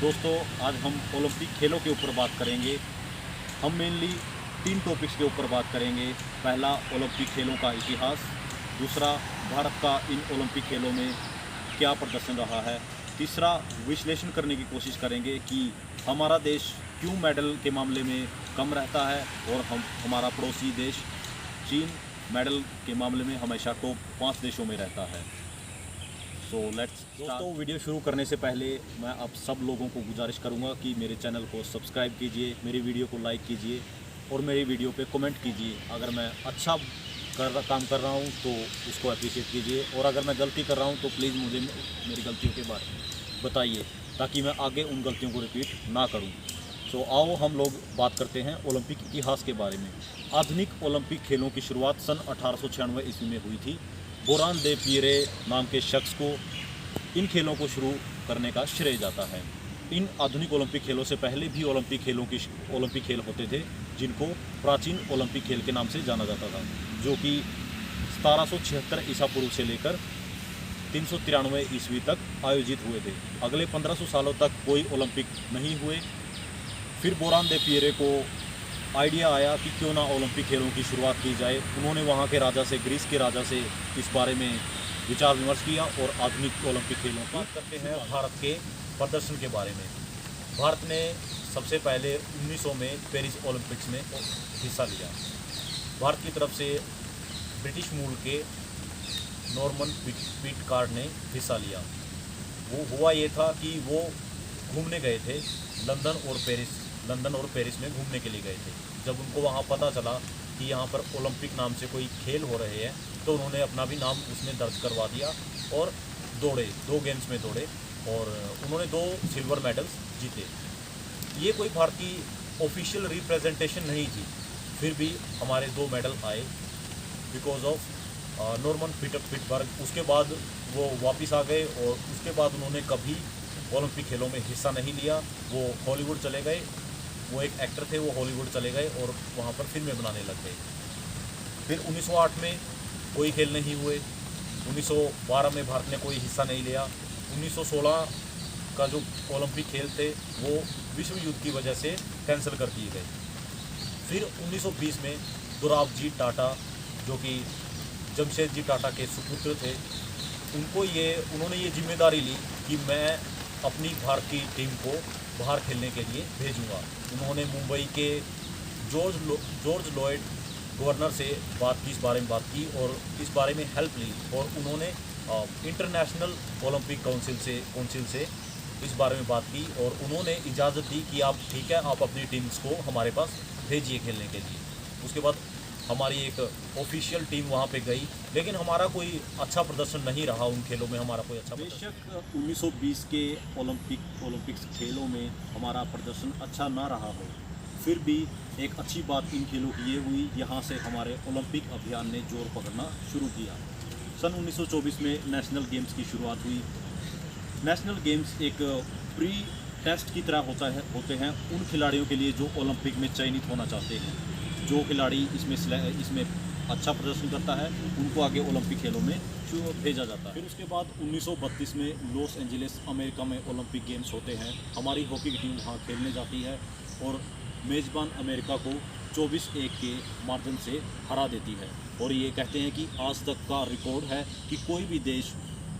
दोस्तों, आज हम ओलंपिक खेलों के ऊपर बात करेंगे। हम मेनली 3 टॉपिक्स के ऊपर बात करेंगे। पहला, ओलंपिक खेलों का इतिहास। दूसरा, भारत का इन ओलंपिक खेलों में क्या प्रदर्शन रहा है। तीसरा, विश्लेषण करने की कोशिश करेंगे कि हमारा देश क्यों मेडल के मामले में कम रहता है और हमारा पड़ोसी देश चीन मेडल के मामले में हमेशा टॉप 5 देशों में रहता है। सो लेट्स दोस्तों, वीडियो शुरू करने से पहले मैं आप सब लोगों को गुजारिश करूंगा कि मेरे चैनल को सब्सक्राइब कीजिए, मेरी वीडियो को लाइक कीजिए और मेरी वीडियो पे कमेंट कीजिए। अगर मैं अच्छा काम कर रहा हूं तो उसको अप्रिशिएट कीजिए, और अगर मैं गलती कर रहा हूं तो प्लीज़ मुझे मेरी गलतियों के बारे में बताइए ताकि मैं आगे उन गलतियों को रिपीट ना करूं। तो आओ हम लोग बात करते हैं ओलंपिक इतिहास के बारे में। आधुनिक ओलंपिक खेलों की शुरुआत सन 1896 ईस्वी में हुई थी। बोरान दे पियरे नाम के शख्स को इन खेलों को शुरू करने का श्रेय जाता है। इन आधुनिक ओलंपिक खेलों से पहले भी ओलंपिक खेल होते थे, जिनको प्राचीन ओलंपिक खेल के नाम से जाना जाता था, जो कि 1776 ईसा पूर्व से लेकर 393 ईस्वी तक आयोजित हुए थे। अगले 1500 सालों तक कोई ओलंपिक नहीं हुए। फिर बोरान दे पियरे को आइडिया आया कि क्यों ना ओलंपिक खेलों की शुरुआत की जाए। उन्होंने वहाँ के राजा से, ग्रीस के राजा से इस बारे में विचार विमर्श किया और आधुनिक ओलंपिक खेलों की बात करते हैं। भारत के प्रदर्शन के बारे में, भारत ने सबसे पहले 1900 में पेरिस ओलंपिक्स में हिस्सा लिया। भारत की तरफ से ब्रिटिश मूल के नॉर्मन पिटकार्ड ने हिस्सा लिया। वो हुआ ये था कि वो घूमने गए थे लंदन और पेरिस में घूमने के लिए गए थे। जब उनको वहाँ पता चला कि यहाँ पर ओलंपिक नाम से कोई खेल हो रहे हैं, तो उन्होंने अपना भी नाम उसमें दर्ज करवा दिया और दौड़े, 2 गेम्स में दौड़े और उन्होंने 2 सिल्वर मेडल्स जीते। ये कोई भारतीय ऑफिशियल रिप्रेजेंटेशन नहीं थी, फिर भी हमारे 2 मेडल आए बिकॉज ऑफ नॉर्मन पिटसबर्ग। उसके बाद वो वापस आ गए और उसके बाद उन्होंने कभी ओलंपिक खेलों में हिस्सा नहीं लिया। वो हॉलीवुड चले गए, वो एक एक्टर थे, वो हॉलीवुड चले गए और वहाँ पर फिल्में बनाने लग गए। फिर 1908 में कोई खेल नहीं हुए। 1912 में भारत ने कोई हिस्सा नहीं लिया। 1916 का जो ओलंपिक खेल थे वो विश्व युद्ध की वजह से कैंसिल कर दिए गए। फिर 1920 में दोराबजी टाटा, जो कि जमशेदजी टाटा के सुपुत्र थे, उन्होंने ये जिम्मेदारी ली कि मैं अपनी भारत की टीम को बाहर खेलने के लिए भेजूंगा। उन्होंने मुंबई के जॉर्ज लॉयड गवर्नर से इस बारे में बात की और इस बारे में हेल्प ली, और उन्होंने इंटरनेशनल ओलंपिक काउंसिल से इस बारे में बात की और उन्होंने इजाज़त दी कि आप ठीक है, आप अपनी टीम्स को हमारे पास भेजिए खेलने के लिए। उसके बाद हमारी एक ऑफिशियल टीम वहाँ पे गई, लेकिन हमारा कोई अच्छा प्रदर्शन नहीं रहा उन खेलों में। हमारा कोई अच्छा बेशक 1920 के ओलंपिक्स खेलों में हमारा प्रदर्शन अच्छा ना रहा हो, फिर भी एक अच्छी बात इन खेलों की ये हुई, यहाँ से हमारे ओलंपिक अभियान ने जोर पकड़ना शुरू किया। सन 1924 में नेशनल गेम्स की शुरुआत हुई। नेशनल गेम्स एक प्री टेस्ट की तरह होते हैं उन खिलाड़ियों के लिए जो ओलंपिक में चयनित होना चाहते हैं। जो खिलाड़ी इसमें अच्छा प्रदर्शन करता है, उनको आगे ओलंपिक खेलों में भेजा जाता है। फिर उसके बाद 1932 में लॉस एंजलिस अमेरिका में ओलंपिक गेम्स होते हैं। हमारी हॉकी की टीम वहाँ खेलने जाती है और मेज़बान अमेरिका को 24-1 के मार्जिन से हरा देती है, और ये कहते हैं कि आज तक का रिकॉर्ड है कि कोई भी देश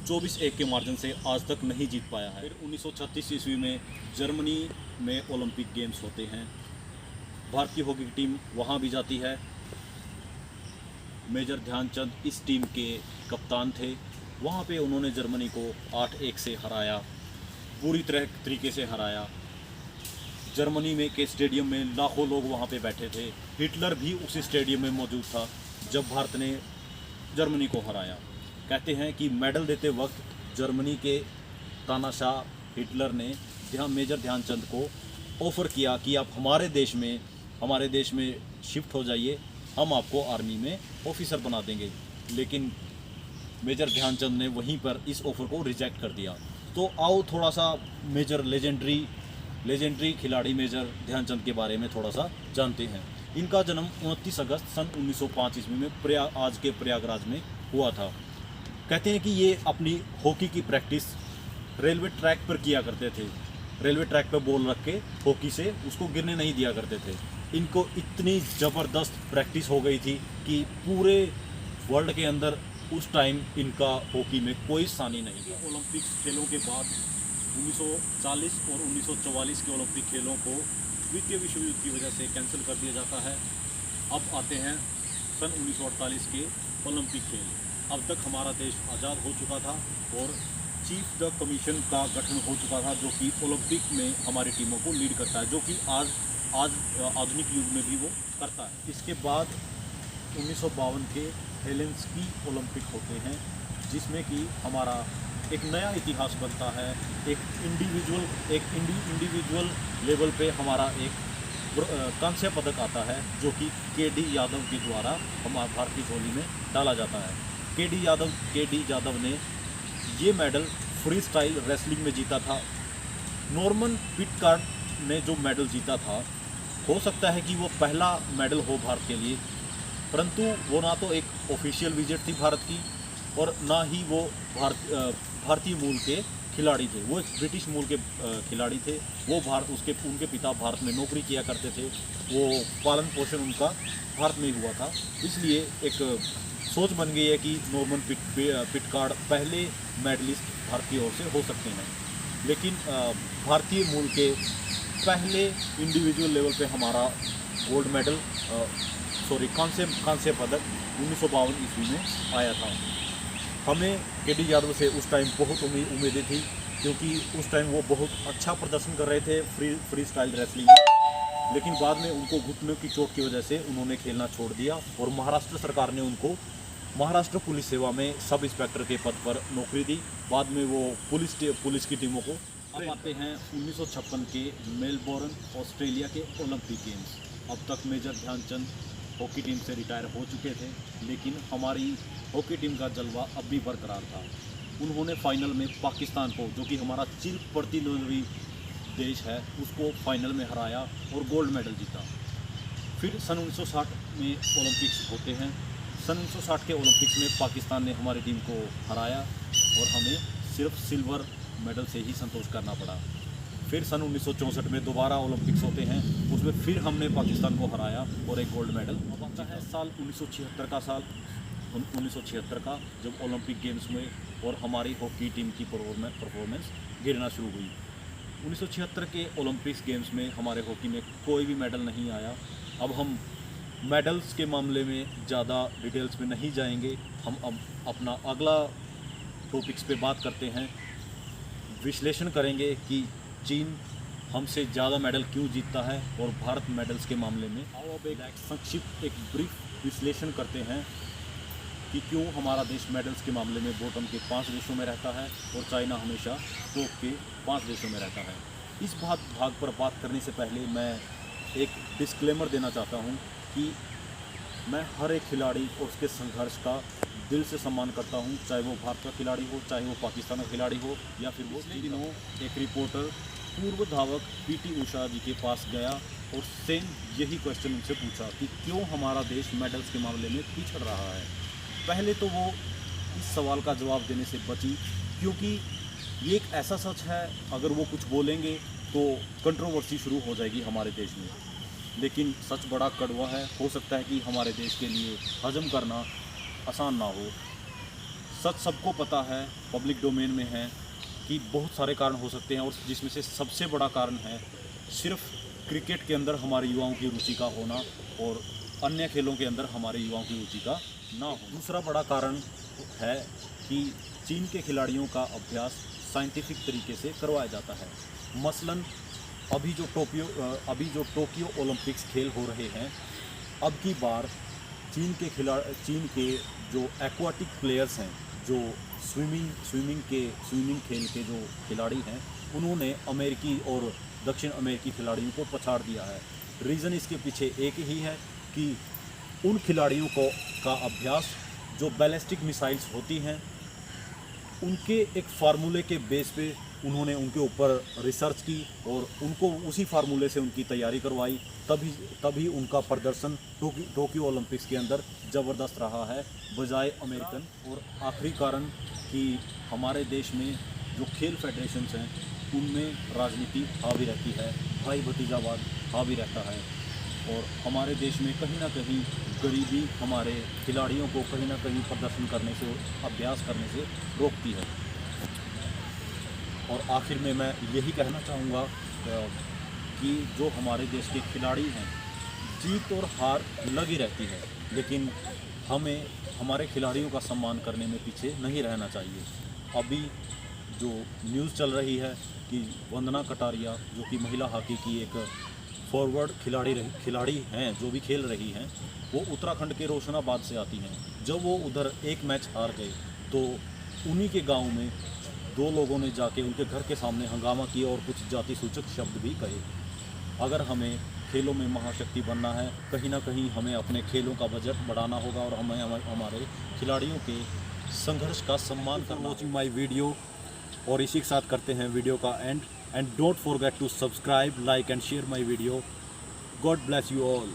24-1 के मार्जिन से आज तक नहीं जीत पाया है। फिर 1936 ईस्वी में जर्मनी में ओलंपिक गेम्स होते हैं। भारतीय हॉकी की टीम वहाँ भी जाती है। मेजर ध्यानचंद इस टीम के कप्तान थे। वहाँ पे उन्होंने जर्मनी को 8-1 से हराया, पूरी तरीके से हराया। जर्मनी में के स्टेडियम में लाखों लोग वहाँ पे बैठे थे। हिटलर भी उसी स्टेडियम में मौजूद था जब भारत ने जर्मनी को हराया। कहते हैं कि मेडल देते वक्त जर्मनी के तानाशाह हिटलर ने यहाँ मेजर ध्यानचंद को ऑफ़र किया कि आप हमारे देश में शिफ्ट हो जाइए, हम आपको आर्मी में ऑफिसर बना देंगे। लेकिन मेजर ध्यानचंद ने वहीं पर इस ऑफ़र को रिजेक्ट कर दिया। तो आओ थोड़ा सा लेजेंडरी खिलाड़ी मेजर ध्यानचंद के बारे में थोड़ा सा जानते हैं। इनका जन्म 29 अगस्त सन 1905 ईस्वी में आज के प्रयागराज में हुआ था। कहते हैं कि ये अपनी हॉकी की प्रैक्टिस रेलवे ट्रैक पर किया करते थे। रेलवे ट्रैक पे बॉल रख के हॉकी से उसको गिरने नहीं दिया करते थे। इनको इतनी ज़बरदस्त प्रैक्टिस हो गई थी कि पूरे वर्ल्ड के अंदर उस टाइम इनका हॉकी में कोई सानी नहीं था। ओलंपिक्स खेलों के बाद 1940 और 1944 के ओलंपिक खेलों को द्वितीय विश्व युद्ध की वजह से कैंसिल कर दिया जाता है। अब आते हैं सन 1948 के ओलंपिक खेल। अब तक हमारा देश आज़ाद हो चुका था और चीफ द कमीशन का गठन हो चुका था, जो कि ओलंपिक में हमारी टीमों को लीड करता है, जो कि आज आधुनिक युग में भी वो करता है। इसके बाद 1952 के हेलेंस्की ओलंपिक होते हैं, जिसमें कि हमारा एक नया इतिहास बनता है। एक इंडिविजुअल लेवल पे हमारा एक कांस्य पदक आता है, जो कि के.डी. यादव के द्वारा हमारे भारतीय झोली में डाला जाता है। के.डी. यादव ने ये मेडल फ्री स्टाइल रेसलिंग में जीता था। नॉर्मन पिटकार्ट ने जो मेडल जीता था, हो सकता है कि वो पहला मेडल हो भारत के लिए, परंतु वो ना तो एक ऑफिशियल विजिट थी भारत की और ना ही वो भारतीय मूल के खिलाड़ी थे। वो एक ब्रिटिश मूल के खिलाड़ी थे। वो उनके पिता भारत में नौकरी किया करते थे। वो पालन पोषण उनका भारत में ही हुआ था। इसलिए एक सोच बन गई है कि नॉर्मन पिटकार्ट पहले मेडलिस्ट भारत की ओर से हो सकते हैं। लेकिन भारतीय मूल के पहले इंडिविजुअल लेवल पे हमारा गोल्ड मेडल कांस्य पदक 1952 ईस्वी में आया था। हमें के.डी. यादव से उस टाइम बहुत उम्मीदें थी, क्योंकि उस टाइम वो बहुत अच्छा प्रदर्शन कर रहे थे फ्री स्टाइल रेसलिंग में। लेकिन बाद में उनको घुटनों की चोट की वजह से उन्होंने खेलना छोड़ दिया और महाराष्ट्र सरकार ने उनको महाराष्ट्र पुलिस सेवा में सब इंस्पेक्टर के पद पर नौकरी दी। बाद में वो पुलिस की टीमों को। अब आते हैं 1956 के मेलबोर्न ऑस्ट्रेलिया के ओलंपिक गेम्स। अब तक मेजर ध्यानचंद हॉकी टीम से रिटायर हो चुके थे, लेकिन हमारी हॉकी टीम का जलवा अब भी बरकरार था। उन्होंने फाइनल में पाकिस्तान को, जो कि हमारा चिर प्रतिद्वंदी देश है, उसको फाइनल में हराया और गोल्ड मेडल जीता। फिर सन 1960 में ओलंपिक्स होते हैं। सन 1960 के ओलंपिक्स में पाकिस्तान ने हमारी टीम को हराया और हमें सिर्फ सिल्वर मेडल से ही संतोष करना पड़ा। फिर सन 1964 में दोबारा ओलंपिक्स होते हैं, उसमें फिर हमने पाकिस्तान को हराया और एक गोल्ड मेडल। अब आता है साल 1976 का साल 1976 का, जब ओलंपिक गेम्स हुए और हमारी हॉकी टीम की परफॉर्मेंस गिरना शुरू हुई। 1976 के ओलंपिक्स गेम्स में हमारे हॉकी में कोई भी मेडल नहीं आया। अब हम मेडल्स के मामले में ज़्यादा डिटेल्स में नहीं जाएंगे। हम अब अपना अगला टॉपिक्स पे बात करते हैं। विश्लेषण करेंगे कि चीन हमसे ज़्यादा मेडल क्यों जीतता है और भारत मेडल्स के मामले में। आओ अब एक संक्षिप्त एक ब्रीफ विश्लेषण करते हैं कि क्यों हमारा देश मेडल्स के मामले में बॉटम के 5 देशों में रहता है और चाइना हमेशा टॉप के 5 देशों में रहता है। इस भाग पर बात करने से पहले मैं एक डिस्क्लेमर देना चाहता हूं कि मैं हर एक खिलाड़ी और उसके संघर्ष का दिल से सम्मान करता हूं, चाहे वो भारत का खिलाड़ी हो, चाहे वो पाकिस्तान का खिलाड़ी हो, या फिर वो। पिछले दिनों एक रिपोर्टर पूर्व धावक पी.टी. उषा जी के पास गया और सेम यही क्वेश्चन उनसे पूछा कि क्यों हमारा देश मेडल्स के मामले में पिछड़ रहा है। पहले तो वो इस सवाल का जवाब देने से बची, क्योंकि ये एक ऐसा सच है, अगर वो कुछ बोलेंगे तो कंट्रोवर्सी शुरू हो जाएगी हमारे देश में। लेकिन सच बड़ा कड़वा है, हो सकता है कि हमारे देश के लिए हजम करना आसान ना हो। सच सबको पता है, पब्लिक डोमेन में है कि बहुत सारे कारण हो सकते हैं, और जिसमें से सबसे बड़ा कारण है सिर्फ क्रिकेट के अंदर हमारे युवाओं की रुचि का होना और अन्य खेलों के अंदर हमारे युवाओं की रुचि का ना हो। दूसरा बड़ा कारण है कि चीन के खिलाड़ियों का अभ्यास साइंटिफिक तरीके से करवाया जाता है। मसलन अभी जो टोक्यो ओलंपिक्स खेल हो रहे हैं, अब की बार चीन के जो एक्वाटिक प्लेयर्स हैं, जो स्विमिंग खेल के जो खिलाड़ी हैं, उन्होंने अमेरिकी और दक्षिण अमेरिकी खिलाड़ियों को पछाड़ दिया है। रीज़न इसके पीछे एक ही है कि उन खिलाड़ियों का अभ्यास जो बैलिस्टिक मिसाइल्स होती हैं, उनके एक फार्मूले के बेस पे उन्होंने उनके ऊपर रिसर्च की और उनको उसी फार्मूले से उनकी तैयारी करवाई। तभी उनका प्रदर्शन टोक्यो ओलंपिक्स के अंदर ज़बरदस्त रहा है, बजाय अमेरिकन। और आखिरी कारण कि हमारे देश में जो खेल फेडरेशंस हैं, उनमें राजनीति हावी रहती है, भाई भतीजावाद हावी रहता है और हमारे देश में कहीं ना कहीं गरीबी हमारे खिलाड़ियों को कहीं ना कहीं प्रदर्शन करने से, अभ्यास करने से रोकती है। और आखिर में मैं यही कहना चाहूँगा कि जो हमारे देश के खिलाड़ी हैं, जीत और हार लगी रहती है, लेकिन हमें हमारे खिलाड़ियों का सम्मान करने में पीछे नहीं रहना चाहिए। अभी जो न्यूज़ चल रही है कि वंदना कटारिया, जो कि महिला हॉकी की एक फॉरवर्ड खिलाड़ी हैं, जो भी खेल रही हैं, वो उत्तराखंड के रोशनाबाद से आती हैं। जब वो उधर एक मैच हार गए तो उन्हीं के गांव में 2 लोगों ने जाके उनके घर के सामने हंगामा किया और कुछ जाति सूचक शब्द भी कहे। अगर हमें खेलों में महाशक्ति बनना है, कहीं ना कहीं हमें अपने खेलों का बजट बढ़ाना होगा और हमें हमारे खिलाड़ियों के संघर्ष का सम्मान करना। वॉचिंग माय वीडियो, और इसी के साथ करते हैं वीडियो का and don't forget to subscribe, like and share my video. God bless you all.